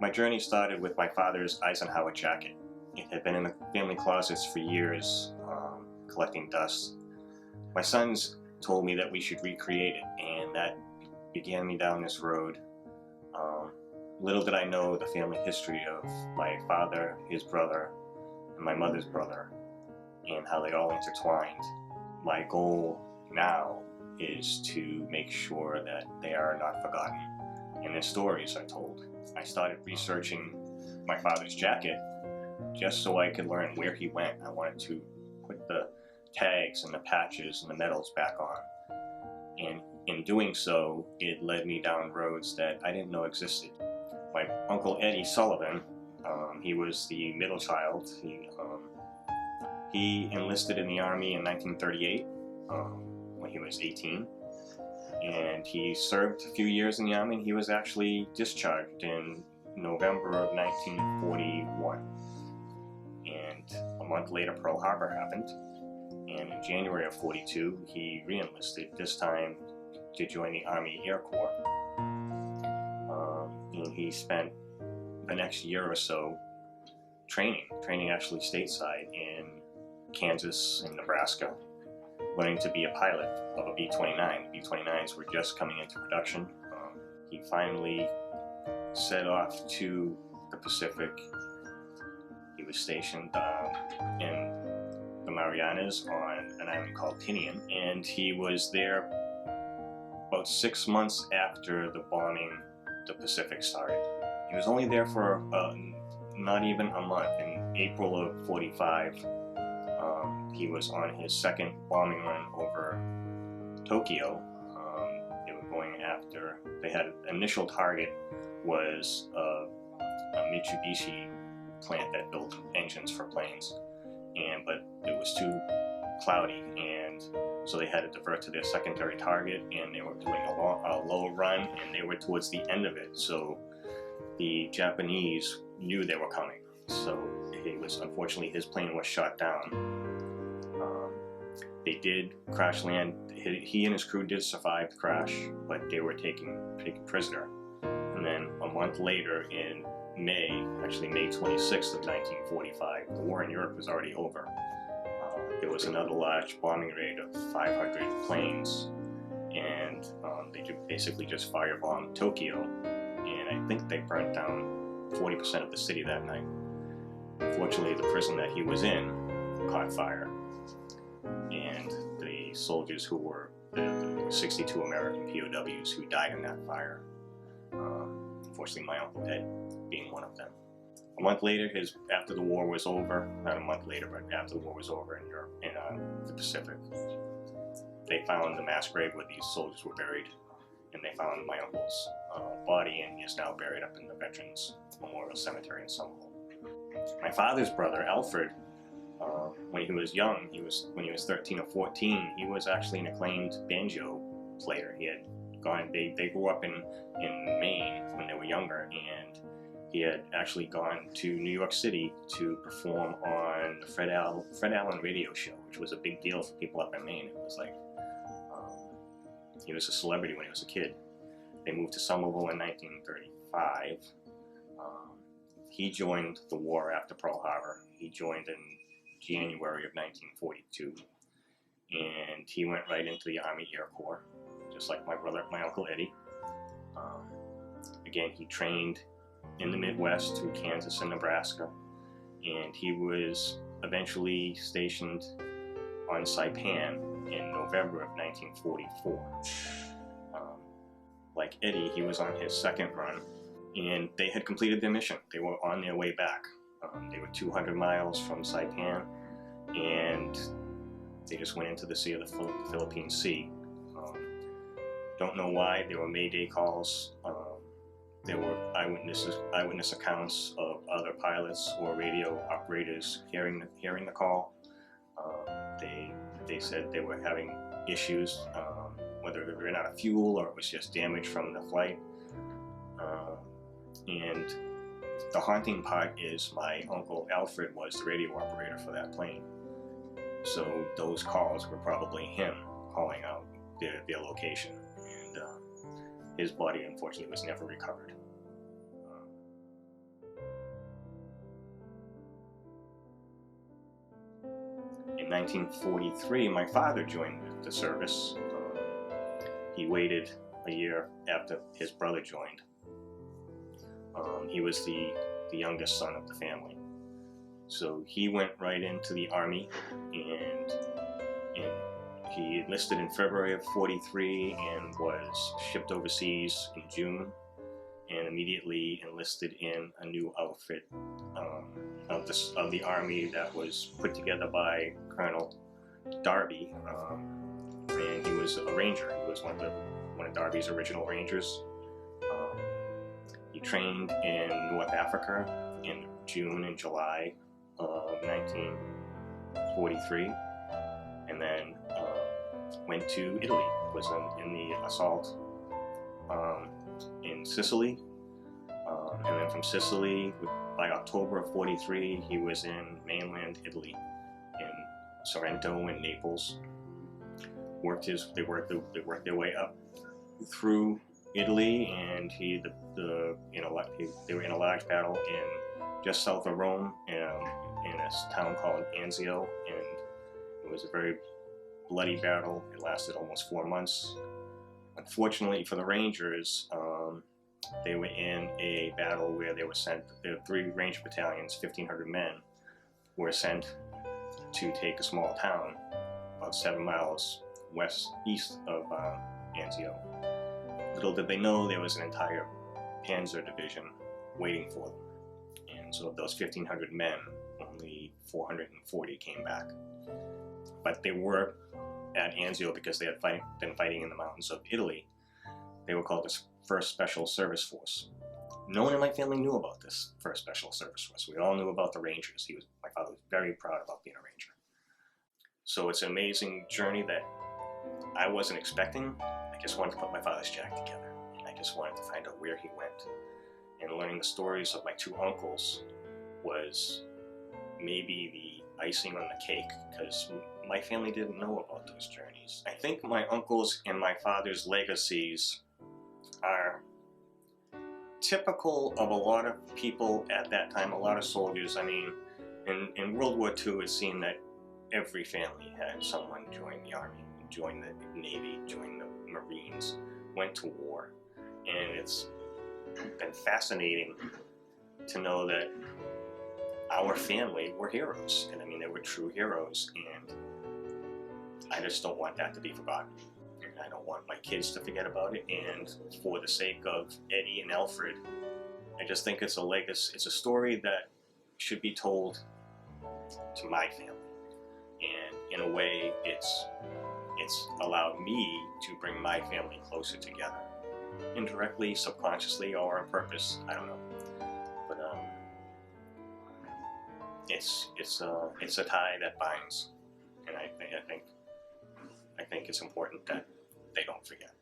My journey started with my father's Eisenhower jacket. It had been in the family closets for years, collecting dust. My sons told me that we should recreate it, and that began me down this road. Little did I know the family history of my father, his brother, and my mother's brother, and how they all intertwined. My goal now is to make sure that they are not forgotten and their stories are told. I started researching my father's jacket just so I could learn where he went. I wanted to put the tags and the patches and the medals back on. And in doing so, it led me down roads that I didn't know existed. My Uncle Eddie Sullivan, he was the middle child. He enlisted in the Army in 1938 when he was 18. And he served a few years in the Army, and he was actually discharged in November of 1941. And a month later, Pearl Harbor happened. And in January of 42, he re-enlisted, this time to join the Army Air Corps. And he spent the next year or so training actually stateside in Kansas and Nebraska, learning to be a pilot of a B-29. The B-29s were just coming into production. He finally set off to the Pacific. He was stationed in the Marianas on an island called Tinian, and he was there about 6 months after the bombing the Pacific started. He was only there for not even a month. In April of 45, he was on his second bombing run over Tokyo. They were going after, they had an initial target was a Mitsubishi plant that built engines for planes, but it was too cloudy, and so they had to divert to their secondary target, and they were doing a low run, and they were towards the end of it, so the Japanese knew they were coming. So unfortunately his plane was shot down. They did crash land. He and his crew did survive the crash, but they were taken prisoner. And then a month later, in May, actually May 26th of 1945, the war in Europe was already over. There was another large bombing raid of 500 planes, and they basically just firebombed Tokyo, and I think they burnt down 40% of the city that night. Fortunately, the prison that he was in caught fire, and the soldiers who were, there were 62 American POWs who died in that fire. Unfortunately, my Uncle Ed being one of them. A month later, after the war was over, not a month later, but after the war was over in Europe, in the Pacific, they found the mass grave where these soldiers were buried, and they found my uncle's body, and he is now buried up in the Veterans Memorial Cemetery in Somerville. My father's brother, Alfred, when he was young, when he was 13 or 14, he was actually an acclaimed banjo player. He had gone, they grew up in Maine when they were younger, and he had actually gone to New York City to perform on the Fred Allen radio show, which was a big deal for people up in Maine. It was like, he was a celebrity when he was a kid. They moved to Somerville in 1935. He joined the war after Pearl Harbor. He joined in January of 1942, and he went right into the Army Air Corps, just like my Uncle Eddie. Again, he trained in the Midwest through Kansas and Nebraska, and he was eventually stationed on Saipan in November of 1944. Like Eddie, he was on his second run, and they had completed their mission. They were on their way back. They were 200 miles from Saipan, and they just went into the sea of the Philippine Sea. Don't know why. There were Mayday calls. There were eyewitness accounts of other pilots or radio operators hearing the call. They said they were having issues, whether they ran out of fuel or it was just damage from the flight. And the haunting part is my Uncle Alfred was the radio operator for that plane. So those calls were probably him calling out their location. And his body, unfortunately, was never recovered. In 1943, my father joined the service. He waited a year after his brother joined. He was the youngest son of the family. So he went right into the Army, and he enlisted in February of 43 and was shipped overseas in June, and immediately enlisted in a new outfit of the Army that was put together by Colonel Darby, and he was a ranger. He was one of Darby's original rangers. He trained in North Africa in June and July of 1943, and then went to Italy. Was in the assault in Sicily, and then from Sicily, by October of 43, he was in mainland Italy, in Sorrento and Naples. They worked their way up through Italy, and they were in a large battle just south of Rome, in a town called Anzio, and it was a very bloody battle. It lasted almost 4 months. Unfortunately for the Rangers, they were in a battle where they were sent. The 3 Ranger battalions, 1,500 men, were sent to take a small town about 7 miles east of Anzio. Little did they know there was an entire Panzer division waiting for them. And so of those 1,500 men, only 440 came back. But they were at Anzio because they had been fighting in the mountains of Italy. They were called the 1st Special Service Force. No one in my family knew about this 1st Special Service Force. We all knew about the Rangers. My father was very proud about being a Ranger. So it's an amazing journey that I wasn't expecting. I just wanted to put my father's jacket together. And I just wanted to find out where he went. And learning the stories of my 2 uncles was maybe the icing on the cake, because my family didn't know about those journeys. I think my uncles and my father's legacies are typical of a lot of people at that time, a lot of soldiers. I mean, in World War II, it seemed that every family had someone join the Army, join the Navy, join the Marines, went to war. And it's been fascinating to know that our family were heroes. And I mean, they were true heroes. And I just don't want that to be forgotten. And I don't want my kids to forget about it. And for the sake of Eddie and Alfred, I just think it's a legacy. It's a story that should be told to my family. And in a way, it's allowed me to bring my family closer together. Indirectly, subconsciously, or on purpose, I don't know. But it's a tie that binds, and I think it's important that they don't forget.